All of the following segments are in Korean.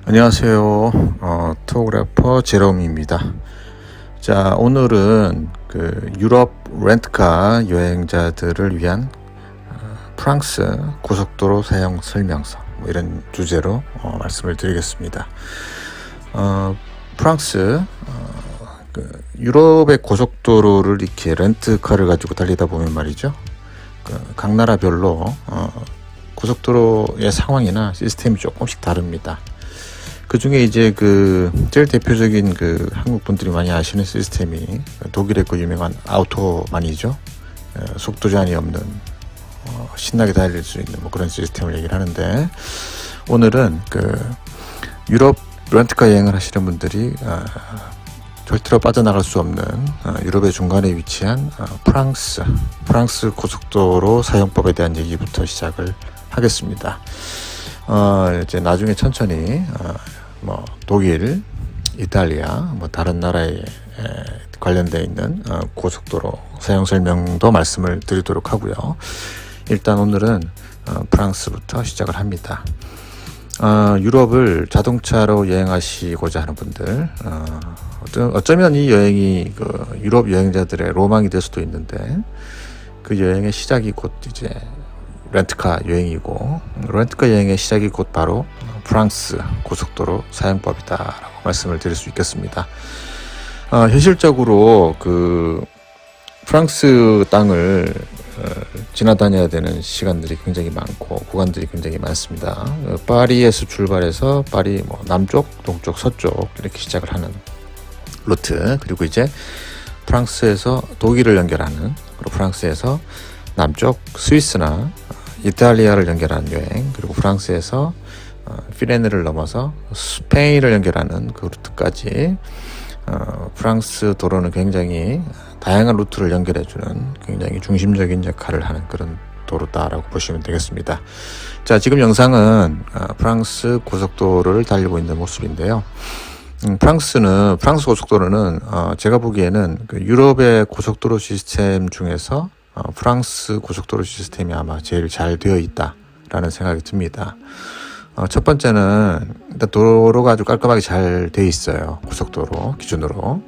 안녕하세요. 토그래퍼 제롬입니다. 자, 오늘은 유럽 렌트카 여행자들을 위한 프랑스 고속도로 사용 설명서 이런 주제로 말씀을 드리겠습니다. 프랑스 유럽의 고속도로를 이렇게 렌트카를 가지고 달리다 보면 말이죠. 각 나라별로 고속도로의 상황이나 시스템이 조금씩 다릅니다. 그 중에 이제 제일 대표적인 한국 분들이 많이 아시는 시스템이 독일의 유명한 아우토만이죠. 속도 제한이 없는 신나게 달릴 수 있는 그런 시스템을 얘기를 하는데, 오늘은 유럽 렌트카 여행을 하시는 분들이 절대로 빠져나갈 수 없는 유럽의 중간에 위치한 프랑스 고속도로 사용법에 대한 얘기부터 시작을 하겠습니다. 이제 나중에 천천히 독일, 이탈리아, 다른 나라에 관련되어 있는 고속도로 사용 설명도 말씀을 드리도록 하고요. 일단 오늘은 프랑스부터 시작을 합니다. 유럽을 자동차로 여행하시고자 하는 분들, 어쩌면 이 여행이 유럽 여행자들의 로망이 될 수도 있는데, 그 여행의 시작이 곧 이제 렌트카 여행이고, 렌트카 여행의 시작이 곧 바로 프랑스 고속도로 사용법이다라고 말씀을 드릴 수 있겠습니다. 현실적으로 프랑스 땅을 지나다녀야 되는 시간들이 굉장히 많고 구간들이 굉장히 많습니다. 파리에서 출발해서 파리 남쪽, 동쪽, 서쪽 이렇게 시작을 하는 루트, 그리고 이제 프랑스에서 독일을 연결하는, 그리고 프랑스에서 남쪽 스위스나 이탈리아를 연결하는 여행, 그리고 프랑스에서 피레네를 넘어서 스페인을 연결하는 그 루트까지 프랑스 도로는 굉장히 다양한 루트를 연결해주는 굉장히 중심적인 역할을 하는 그런 도로다라고 보시면 되겠습니다. 자, 지금 영상은 프랑스 고속도로를 달리고 있는 모습인데요. 프랑스 고속도로는 제가 보기에는 유럽의 고속도로 시스템 중에서 프랑스 고속도로 시스템이 아마 제일 잘 되어 있다라는 생각이 듭니다. 첫 번째는 일단 도로가 아주 깔끔하게 잘 되어 있어요. 고속도로 기준으로.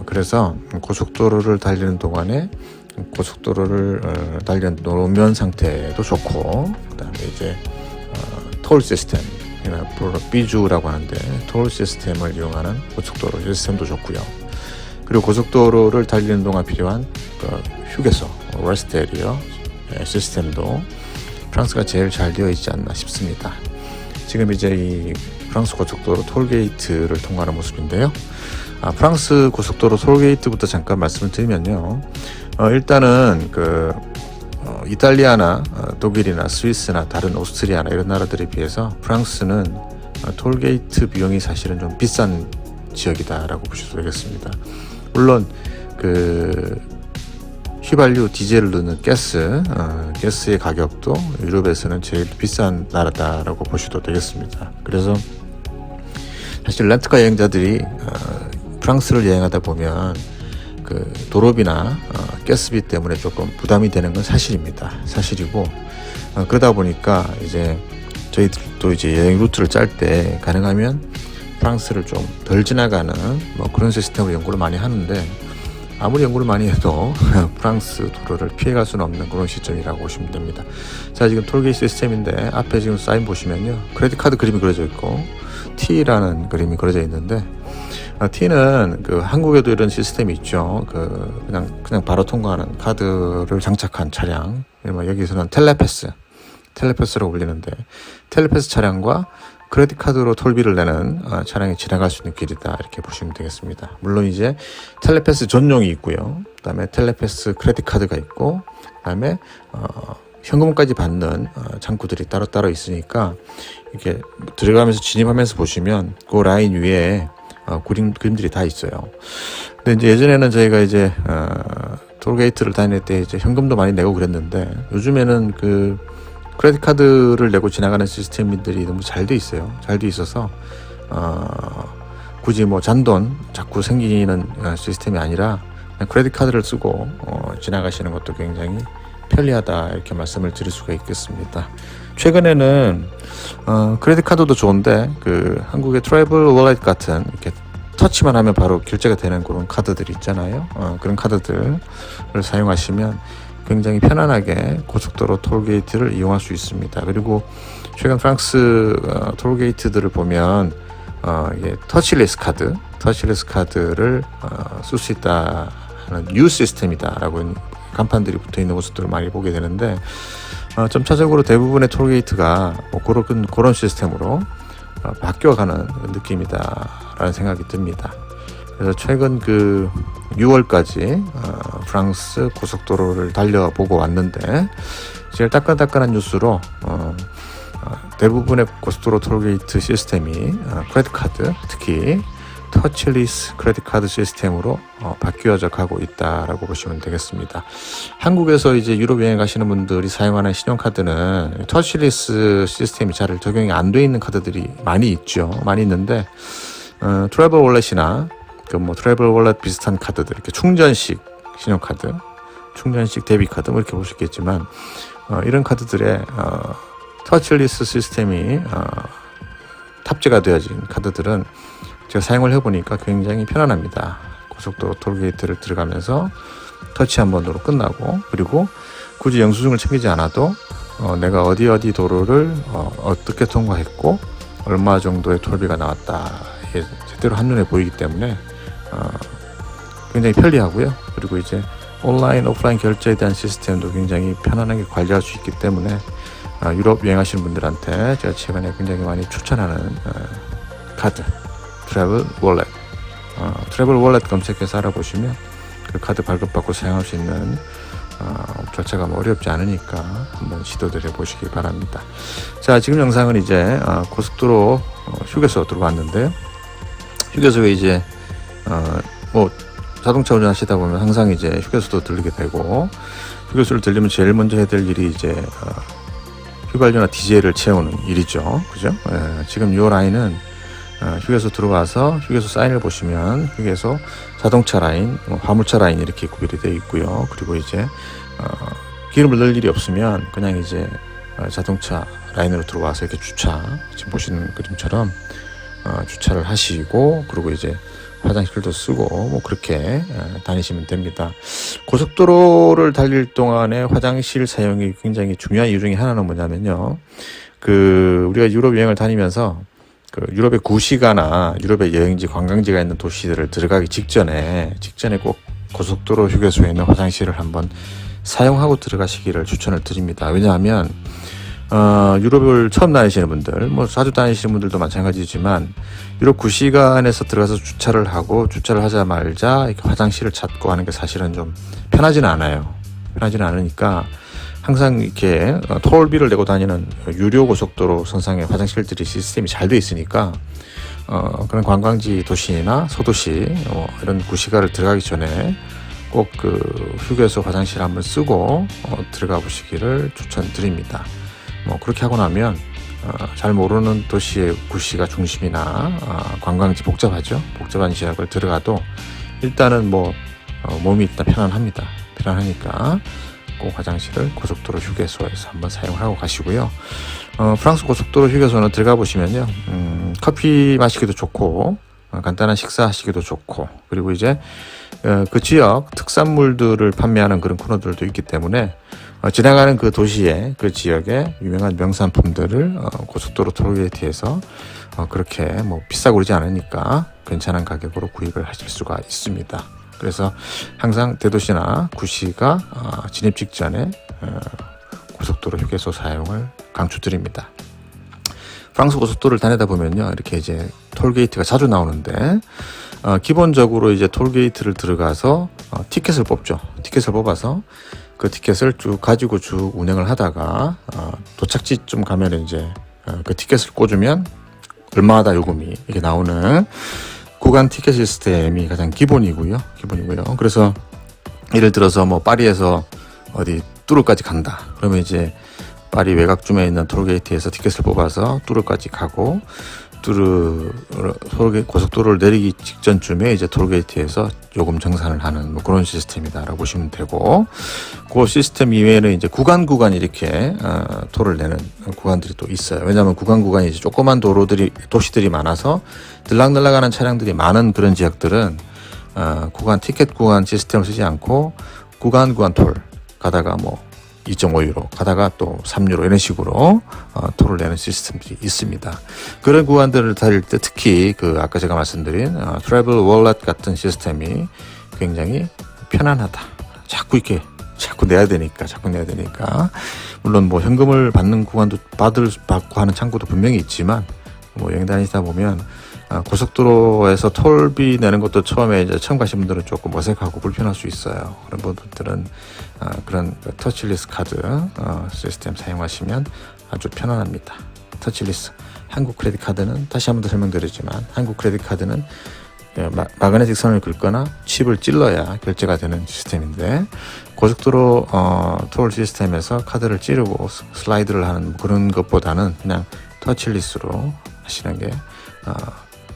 그래서 고속도로를 달리는 동안에 고속도로를 달리는 노면 상태도 좋고, 그다음에 이제 톨 시스템, 비주라고 하는데 톨 시스템을 이용하는 고속도로 시스템도 좋고요. 그리고 고속도로를 달리는 동안 필요한 휴게소, 레스트 에리어 시스템도 프랑스가 제일 잘 되어 있지 않나 싶습니다. 지금 이제 이 프랑스 고속도로 톨게이트를 통과하는 모습인데요. 프랑스 고속도로 톨게이트부터 잠깐 말씀을 드리면요. 일단은 이탈리아나 독일이나 스위스나 다른 오스트리아나 이런 나라들에 비해서 프랑스는 톨게이트 비용이 사실은 좀 비싼 지역이다라고 보셔도 되겠습니다. 물론 휘발유, 디젤을 넣는 가스의 가격도 유럽에서는 제일 비싼 나라다라고 보셔도 되겠습니다. 그래서 사실 렌트카 여행자들이 프랑스를 여행하다 보면 도로비나 가스비 때문에 조금 부담이 되는 건 사실이고, 그러다 보니까 이제 저희들도 이제 여행 루트를 짤 때 가능하면 프랑스를 좀 덜 지나가는 그런 시스템으로 연구를 많이 하는데, 아무리 연구를 많이 해도 프랑스 도로를 피해갈 수는 없는 그런 시점이라고 보시면 됩니다. 자, 지금 톨게이트 시스템인데 앞에 지금 사인 보시면요, 크레딧 카드 그림이 그려져 있고 T라는 그림이 그려져 있는데, T는 한국에도 이런 시스템이 있죠. 그냥 바로 통과하는 카드를 장착한 차량, 여기서는 텔레패스라고 불리는데, 텔레패스 차량과 크레딧 카드로 톨비를 내는 차량이 지나갈 수 있는 길이다, 이렇게 보시면 되겠습니다. 물론 이제 텔레패스 전용이 있고요. 그다음에 텔레패스 크레딧 카드가 있고, 그다음에 현금까지 받는 창구들이 따로 있으니까, 이렇게 들어가면서 진입하면서 보시면 그 라인 위에 그림들이 다 있어요. 근데 이제 예전에는 저희가 이제 톨게이트를 다닐 때 이제 현금도 많이 내고 그랬는데, 요즘에는 크레딧 카드를 내고 지나가는 시스템들이 너무 잘 돼 있어요. 잘 돼 있어서 굳이 잔돈 자꾸 생기는 시스템이 아니라 그냥 크레딧 카드를 쓰고 지나가시는 것도 굉장히 편리하다 이렇게 말씀을 드릴 수가 있겠습니다. 최근에는 크레딧 카드도 좋은데 그 한국의 트래블 월렛 같은 이렇게 터치만 하면 바로 결제가 되는 그런 카드들이 있잖아요. 그런 카드들을 사용하시면 굉장히 편안하게 고속도로 톨게이트를 이용할 수 있습니다. 그리고 최근 프랑스 톨게이트들을 보면 이게 터치레스 카드를 쓸 수 있다는 뉴 시스템이다라고 간판들이 붙어 있는 모습들을 많이 보게 되는데 점차적으로 대부분의 톨게이트가 뭐 그런 시스템으로 바뀌어가는 느낌이다라는 생각이 듭니다. 그래서 최근 그 6월까지 프랑스 고속도로를 달려보고 왔는데 제일 따끈따끈한 뉴스로 대부분의 고속도로 톨게이트 시스템이 크레딧 카드, 특히 터치리스 크레딧 카드 시스템으로 바뀌어져 가고 있다라고 보시면 되겠습니다. 한국에서 이제 유럽 여행 가시는 분들이 사용하는 신용카드는 터치리스 시스템이 잘 적용이 안 돼 있는 카드들이 많이 있죠. 많이 있는데 트래블 월렛이나 뭐 트래블 월렛 비슷한 카드들, 이렇게 충전식 신용카드, 충전식 데비카드 뭐 이렇게 보셨겠지만 이런 카드들의 터치리스 시스템이 탑재가 되어진 카드들은 제가 사용을 해보니까 굉장히 편안합니다. 고속도로 톨게이트를 들어가면서 터치 한 번으로 끝나고, 그리고 굳이 영수증을 챙기지 않아도 내가 어디 도로를 어떻게 통과했고 얼마 정도의 톨비가 나왔다, 이게 제대로 한눈에 보이기 때문에 굉장히 편리하고요. 그리고 이제 온라인, 오프라인 결제에 대한 시스템도 굉장히 편안하게 관리할 수 있기 때문에 유럽 여행하시는 분들한테 제가 최근에 굉장히 많이 추천하는 카드, 트래블 월렛. 트래블 월렛 검색해서 알아보시면 그 카드 발급받고 사용할 수 있는 절차가 뭐 어렵지 않으니까 한번 시도를 해보시기 바랍니다. 자, 지금 영상은 이제 고속도로 휴게소 들어왔는데요. 휴게소에 이제 뭐 자동차 운전하시다 보면 항상 이제 휴게소도 들리게 되고, 휴게소를 들리면 제일 먼저 해야 될 일이 이제 휘발유나 디젤을 채우는 일이죠. 그죠? 지금 이 라인은 휴게소 들어와서 휴게소 사인을 보시면 휴게소 자동차 라인, 화물차 라인 이렇게 구별이 되어 있고요. 그리고 이제 기름을 넣을 일이 없으면 그냥 이제 자동차 라인으로 들어와서 이렇게 주차, 지금 보시는 그림처럼 주차를 하시고, 그리고 이제 화장실도 쓰고 뭐 그렇게 다니시면 됩니다. 고속도로를 달릴 동안에 화장실 사용이 굉장히 중요한 이유 중에 하나는 뭐냐면요, 우리가 유럽 여행을 다니면서 유럽의 구시가나 유럽의 여행지, 관광지가 있는 도시들을 들어가기 직전에 꼭 고속도로 휴게소에 있는 화장실을 한번 사용하고 들어가시기를 추천을 드립니다. 왜냐하면 유럽을 처음 다니시는 분들, 뭐 자주 다니시는 분들도 마찬가지지만 유럽 구시간에서 들어가서 주차를 하자마자 이렇게 화장실을 찾고 하는 게 사실은 좀 편하지는 않아요. 편하지는 않으니까 항상 이렇게 톨비를 내고 다니는 유료 고속도로 선상에 화장실들이 시스템이 잘 돼 있으니까 그런 관광지 도시나 소도시 이런 구시가를 들어가기 전에 꼭 휴게소 화장실 한번 쓰고 들어가 보시기를 추천드립니다. 뭐 그렇게 하고 나면 잘 모르는 도시의 구시가 중심이나 관광지 복잡한 지역을 들어가도 일단은 몸이 일단 편안하니까 꼭 화장실을 고속도로 휴게소에서 한번 사용하고 가시고요. 프랑스 고속도로 휴게소는 들어가 보시면요, 커피 마시기도 좋고 간단한 식사하시기도 좋고, 그리고 이제 그 지역 특산물들을 판매하는 그런 코너들도 있기 때문에 지나가는 그 도시의 그 지역의 유명한 명산품들을 고속도로 톨게이트에서 그렇게 뭐 비싸고 그러지 않으니까 괜찮은 가격으로 구입을 하실 수가 있습니다. 그래서 항상 대도시나 구시가 진입 직전에 고속도로 휴게소 사용을 강추드립니다. 프랑스 고속도로를 다니다 보면요, 이렇게 이제 톨게이트가 자주 나오는데 기본적으로 이제 톨게이트를 들어가서 티켓을 뽑죠. 티켓을 뽑아서 그 티켓을 쭉 가지고 쭉 운행을 하다가 도착지쯤 가면 이제 그 티켓을 꽂으면 얼마다 요금이 이렇게 나오는 구간 티켓 시스템이 가장 기본이고요. 그래서 예를 들어서 뭐 파리에서 어디 뚜르까지 간다. 그러면 이제 파리 외곽쯤에 있는 톨게이트에서 티켓을 뽑아서 뚜르까지 가고, 고속도로를 내리기 직전쯤에 이제 톨게이트에서 요금 정산을 하는 뭐 그런 시스템이다라고 보시면 되고, 그 시스템 이외에는 이제 구간 이렇게 톨을 내는 구간들이 또 있어요. 왜냐하면 구간이 이제 조그만 도시들이 많아서 들락날락하는 차량들이 많은 그런 지역들은 티켓 구간 시스템을 쓰지 않고 구간 톨 가다가 뭐 2.5유로 가다가 또 3유로 이런 식으로 톨을 내는 시스템들이 있습니다. 그런 구간들을 다닐 때 특히 아까 제가 말씀드린 트래블 월렛 같은 시스템이 굉장히 편안하다. 자꾸 내야 되니까. 물론 뭐 현금을 받는 구간도 받고 하는 창구도 분명히 있지만, 뭐 여행 다니다 보면 고속도로에서 톨비 내는 것도 처음에 이제 처음 가신 분들은 조금 어색하고 불편할 수 있어요. 그런 분들은 그런 터치리스 카드 시스템 사용하시면 아주 편안합니다. 터치리스. 한국 크레딧 카드는 다시 한번 더 설명드리지만, 한국 크레딧 카드는 마그네틱 선을 긁거나 칩을 찔러야 결제가 되는 시스템인데, 고속도로 톨 시스템에서 카드를 찌르고 슬라이드를 하는 그런 것보다는 그냥 터치리스로 하시는 게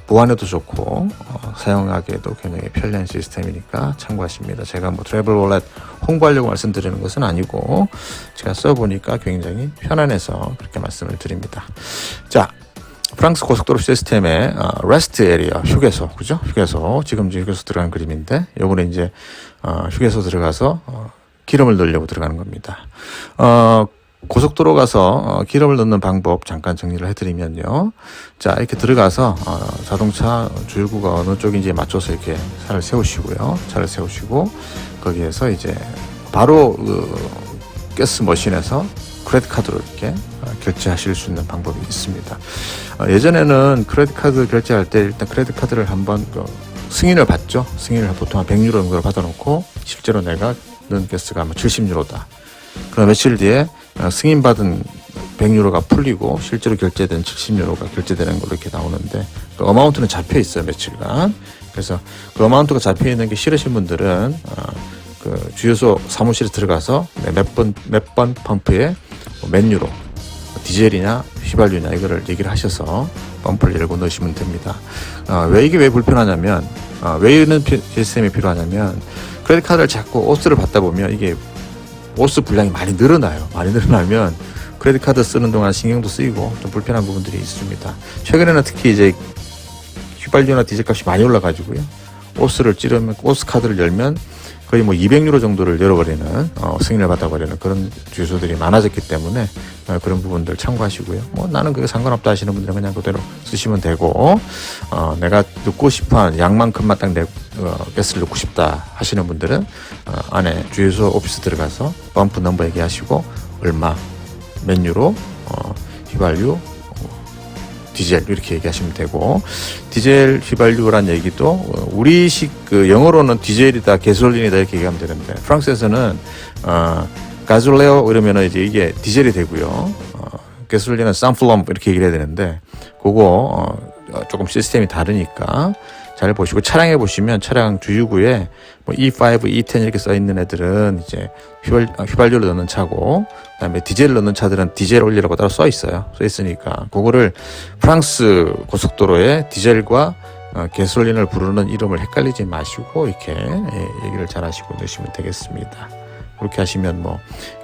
보안에도 좋고 사용하기에도 굉장히 편리한 시스템이니까 참고하십니다. 제가 뭐 트래블 월렛 홍보하려고 말씀드리는 것은 아니고, 제가 써보니까 굉장히 편안해서 그렇게 말씀을 드립니다. 자, 프랑스 고속도로 시스템의 레스트 에리어, 휴게소, 그죠? 지금 휴게소 들어간 그림인데, 요거는 이제 휴게소 들어가서 기름을 넣으려고 들어가는 겁니다. 고속도로 가서 기름을 넣는 방법 잠깐 정리를 해드리면요. 자, 이렇게 들어가서 자동차 주유구가 어느 쪽인지에 맞춰서 이렇게 차를 세우시고 거기에서 이제 바로 가스 머신에서 크레딧 카드로 이렇게 결제하실 수 있는 방법이 있습니다. 예전에는 크레딧 카드 결제할 때 일단 크레딧 카드를 한번 승인을 받죠. 승인을 보통 한 100유로 정도를 받아놓고, 실제로 내가 넣은 가스가 아마 70유로다. 그럼 며칠 뒤에 승인받은 100유로가 풀리고 실제로 결제된 70유로가 결제되는 걸로 이렇게 나오는데, 그 어마운트는 잡혀 있어요, 며칠간. 그래서 그 어마운트가 잡혀 있는 게 싫으신 분들은 그 주유소 사무실에 들어가서 몇 번 펌프에 몇 유로, 디젤이냐 휘발유냐 이거를 얘기를 하셔서 펌프를 열고 넣으시면 됩니다. 왜 불편하냐면, 왜 이런 시스템이 필요하냐면, 크레딧 카드를 자꾸 오스를 받다 보면 이게 오스 분량이 많이 늘어나면 크레딧 카드 쓰는 동안 신경도 쓰이고 좀 불편한 부분들이 있습니다. 최근에는 특히 이제 휘발유나 디젤 값이 많이 올라가지고요. 오스 카드를 열면 거의 뭐 200유로 정도를 열어버리는, 승인을 받아버리는 그런 주유소들이 많아졌기 때문에 그런 부분들 참고하시고요. 뭐 나는 그게 상관없다 하시는 분들은 그냥 그대로 쓰시면 되고, 내가 넣고 싶어하는 양만큼만 딱 가스를 넣고 싶다 하시는 분들은 안에 주유소 오피스 들어가서 펌프 넘버 얘기하시고 얼마, 몇 유로, 휘발유, 디젤 이렇게 얘기하시면 되고, 디젤 휘발유란 얘기도 우리식 영어로는 디젤이다 가솔린이다 이렇게 얘기하면 되는데, 프랑스에서는 가솔레오 이러면은 이제 이게 디젤이 되고요, 가솔린은 산플럼 이렇게 얘기를 해야 되는데, 그거 조금 시스템이 다르니까 잘 보시고, 차량에 보시면 차량 주유구에 뭐 E5, E10 이렇게 써 있는 애들은 이제 휘발유를 넣는 차고, 그다음에 디젤을 넣는 차들은 디젤 올리라고 따로 써 있으니까 그거를 프랑스 고속도로에 디젤과 가솔린을 부르는 이름을 헷갈리지 마시고 이렇게 얘기를 잘 하시고 넣으시면 되겠습니다. 그렇게 하시면 뭐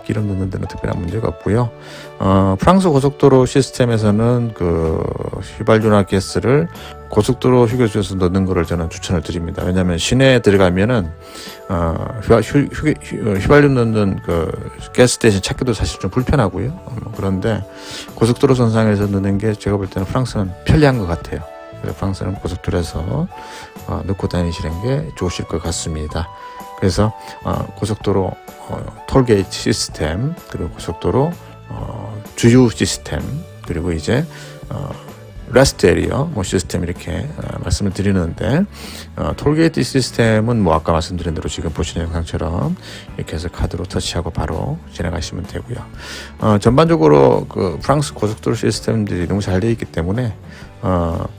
기름 넣는 데는 특별한 문제가 없고요. 프랑스 고속도로 시스템에서는 그 휘발유나 가스를 고속도로 휴게소에서 넣는 거를 저는 추천을 드립니다. 왜냐하면 시내에 들어가면은 휘발유 넣는 그 가스 스테이션 찾기도 사실 좀 불편하고요. 그런데 고속도로 선상에서 넣는 게 제가 볼 때는 프랑스는 편리한 것 같아요. 그래서 프랑스는 고속도로에서 넣고 다니시는 게 좋으실 것 같습니다. 그래서 고속도로 톨게이트 시스템, 그리고 고속도로 주유 시스템, 그리고 이제 레스트 에리어 뭐 시스템 이렇게 말씀을 드리는데, 톨게이트 시스템은 뭐 아까 말씀드린 대로 지금 보시는 영상처럼 이렇게 해서 카드로 터치하고 바로 지나가시면 되고요. 전반적으로 그 프랑스 고속도로 시스템들이 너무 잘 되어 있기 때문에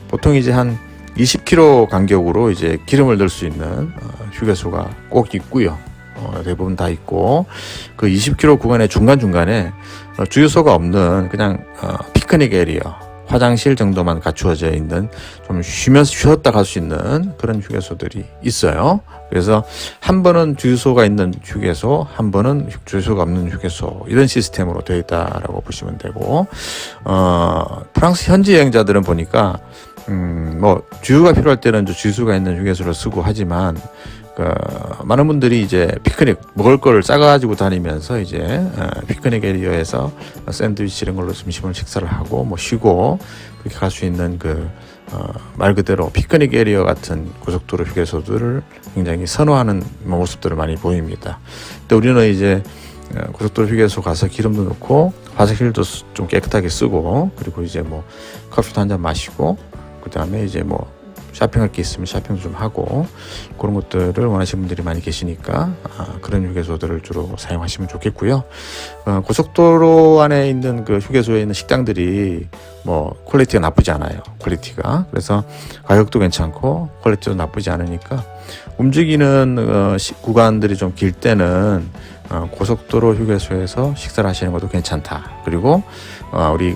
보통 이제 한 20km 간격으로 이제 기름을 넣을 수 있는 휴게소가 꼭 있고요. 대부분 다 있고, 그 20km 구간의 중간중간에 주유소가 없는 그냥 피크닉 에리어, 화장실 정도만 갖추어져 있는 좀 쉬었다 갈 수 있는 그런 휴게소들이 있어요. 그래서 한 번은 주유소가 있는 휴게소, 한 번은 주유소가 없는 휴게소, 이런 시스템으로 되어 있다라고 보시면 되고, 프랑스 현지 여행자들은 보니까 뭐 주유가 필요할 때는 주유소가 있는 휴게소를 쓰고 하지만, 많은 분들이 이제 피크닉 먹을 거를 싸가지고 다니면서 이제 피크닉 에리어에서 샌드위치 이런 걸로 점심을 식사를 하고 뭐 쉬고 그렇게 갈 수 있는 말 그대로 피크닉 에리어 같은 고속도로 휴게소들을 굉장히 선호하는 모습들을 많이 보입니다. 근데 우리는 이제 고속도로 휴게소 가서 기름도 넣고 화장실도 좀 깨끗하게 쓰고, 그리고 이제 뭐 커피도 한 잔 마시고, 그 다음에 이제 뭐 쇼핑할 게 있으면 쇼핑도 좀 하고, 그런 것들을 원하시는 분들이 많이 계시니까 그런 휴게소들을 주로 사용하시면 좋겠고요. 고속도로 안에 있는 그 휴게소에 있는 식당들이 뭐 퀄리티가 나쁘지 않아요. 퀄리티가. 그래서 가격도 괜찮고 퀄리티도 나쁘지 않으니까 움직이는 구간들이 좀 길 때는 고속도로 휴게소에서 식사를 하시는 것도 괜찮다. 그리고 우리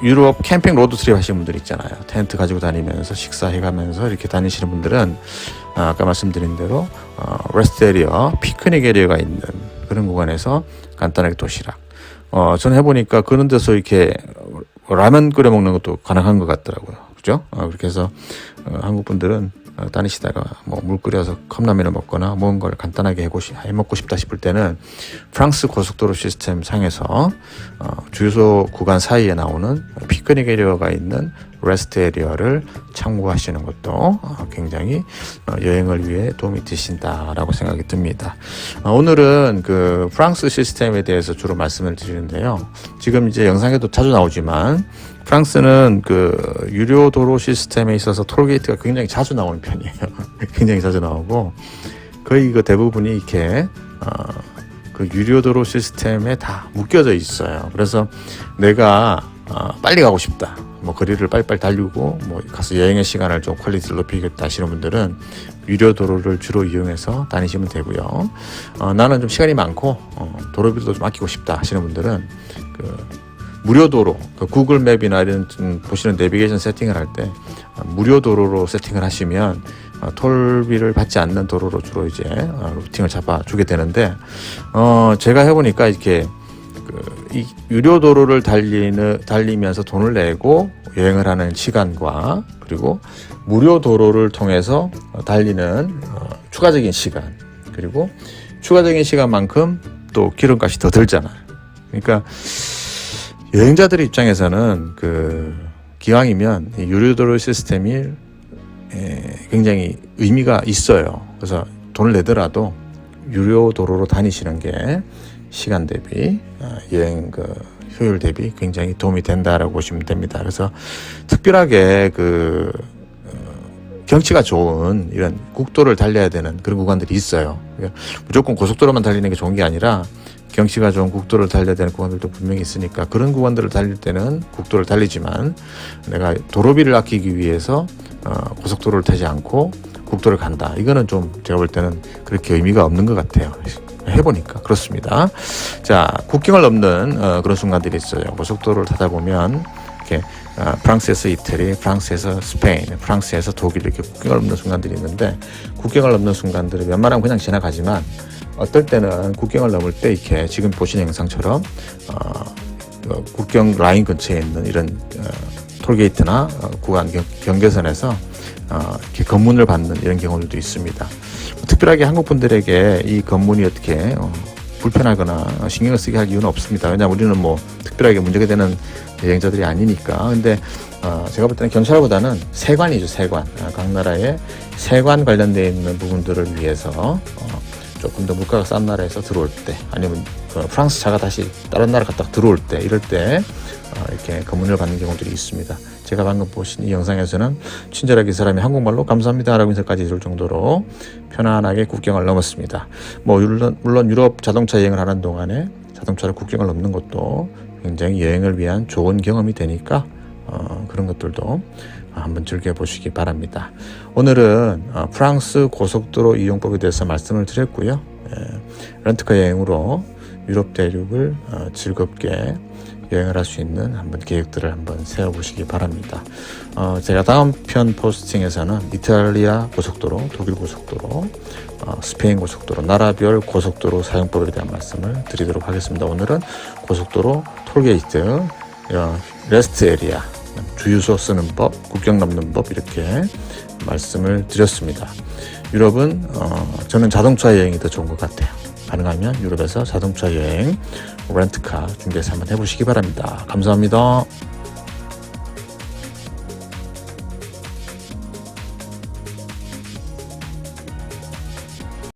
유럽 캠핑 로드 트립 하시는 분들 있잖아요. 텐트 가지고 다니면서 식사해가면서 이렇게 다니시는 분들은 아까 말씀드린 대로 레스트 에리어, 피크닉 에리어가 있는 그런 구간에서 간단하게 도시락. 저는 해보니까 그런 데서 이렇게 라면 끓여 먹는 것도 가능한 것 같더라고요. 그죠? 그렇게 해서 한국 분들은 다니시다가 뭐 물 끓여서 컵라면을 먹거나 먹은 걸 간단하게 해 먹고 싶다 싶을 때는 프랑스 고속도로 시스템 상에서 주유소 구간 사이에 나오는 피크닉 에리어가 있는 레스트 에리어를 참고하시는 것도 굉장히 여행을 위해 도움이 되신다라고 생각이 듭니다. 오늘은 그 프랑스 시스템에 대해서 주로 말씀을 드리는데요. 지금 이제 영상에도 자주 나오지만 프랑스는 그 유료 도로 시스템에 있어서 톨게이트가 굉장히 자주 나오는 편이에요. 굉장히 자주 나오고 거의 그 대부분이 이렇게 그 유료 도로 시스템에 다 묶여져 있어요. 그래서 내가 빨리 가고 싶다, 뭐 거리를 빨리빨리 달리고 뭐 가서 여행의 시간을 좀 퀄리티를 높이겠다 하시는 분들은 유료 도로를 주로 이용해서 다니시면 되고요. 나는 좀 시간이 많고 도로비도 좀 아끼고 싶다 하시는 분들은 무료 도로, 구글 맵이나 이런 보시는 내비게이션 세팅을 할 때 무료 도로로 세팅을 하시면 톨비를 받지 않는 도로로 주로 이제 루팅을 잡아주게 되는데, 제가 해보니까 이렇게 이 유료 도로를 달리면서 돈을 내고 여행을 하는 시간과, 그리고 무료 도로를 통해서 달리는 추가적인 시간, 그리고 추가적인 시간만큼 또 기름값이 더 들잖아요. 그러니까 여행자들의 입장에서는 기왕이면 이 유료도로 시스템이 굉장히 의미가 있어요. 그래서 돈을 내더라도 유료도로로 다니시는 게 시간 대비 여행 효율 대비 굉장히 도움이 된다라고 보시면 됩니다. 그래서 특별하게 경치가 좋은 이런 국도를 달려야 되는 그런 구간들이 있어요. 그러니까 무조건 고속도로만 달리는 게 좋은 게 아니라 경치가 좋은 국도를 달려야 되는 구간들도 분명히 있으니까 그런 구간들을 달릴 때는 국도를 달리지만 내가 도로비를 아끼기 위해서 고속도로를 타지 않고 국도를 간다. 이거는 좀 제가 볼 때는 그렇게 의미가 없는 것 같아요. 해보니까 그렇습니다. 자, 국경을 넘는 그런 순간들이 있어요. 고속도로를 타다 보면 이렇게 프랑스에서 이태리, 프랑스에서 스페인, 프랑스에서 독일 이렇게 국경을 넘는 순간들이 있는데, 국경을 넘는 순간들은 웬만하면 그냥 지나가지만 어떨 때는 국경을 넘을 때 이렇게 지금 보시는 영상처럼 국경 라인 근처에 있는 이런 톨게이트나 구간 경계선에서 이렇게 검문을 받는 이런 경우들도 있습니다. 특별하게 한국 분들에게 이 검문이 어떻게 불편하거나 신경을 쓰게 할 이유는 없습니다. 왜냐하면 우리는 뭐 특별하게 문제가 되는 여행자들이 아니니까. 근데 제가 볼 때는 경찰보다는 세관이죠. 세관. 각 나라의 세관 관련되어 있는 부분들을 위해서 조금 더 물가가 싼 나라에서 들어올 때, 아니면 프랑스 차가 다시 다른 나라 갔다 들어올 때, 이럴 때 이렇게 검문을 받는 경우들이 있습니다. 제가 방금 보신 이 영상에서는 친절하게 이 사람이 한국말로 감사합니다라고 인사까지 해줄 정도로 편안하게 국경을 넘었습니다. 뭐 물론 유럽 자동차 여행을 하는 동안에 자동차로 국경을 넘는 것도 굉장히 여행을 위한 좋은 경험이 되니까 그런 것들도 한번 즐겨보시기 바랍니다. 오늘은 프랑스 고속도로 이용법에 대해서 말씀을 드렸고요. 렌트카 여행으로 유럽 대륙을 즐겁게 여행을 할 수 있는 한번 계획들을 한번 세워보시기 바랍니다. 제가 다음 편 포스팅에서는 이탈리아 고속도로, 독일 고속도로, 스페인 고속도로, 나라별 고속도로 사용법에 대한 말씀을 드리도록 하겠습니다. 오늘은 고속도로, 톨게이트, 레스트 에리아, 주유소 쓰는 법, 국경 넘는 법 이렇게 말씀을 드렸습니다. 유럽은 저는 자동차 여행이 더 좋은 것 같아요. 가능하면 유럽에서 자동차 여행 렌트카 준비해서 한번 해보시기 바랍니다. 감사합니다.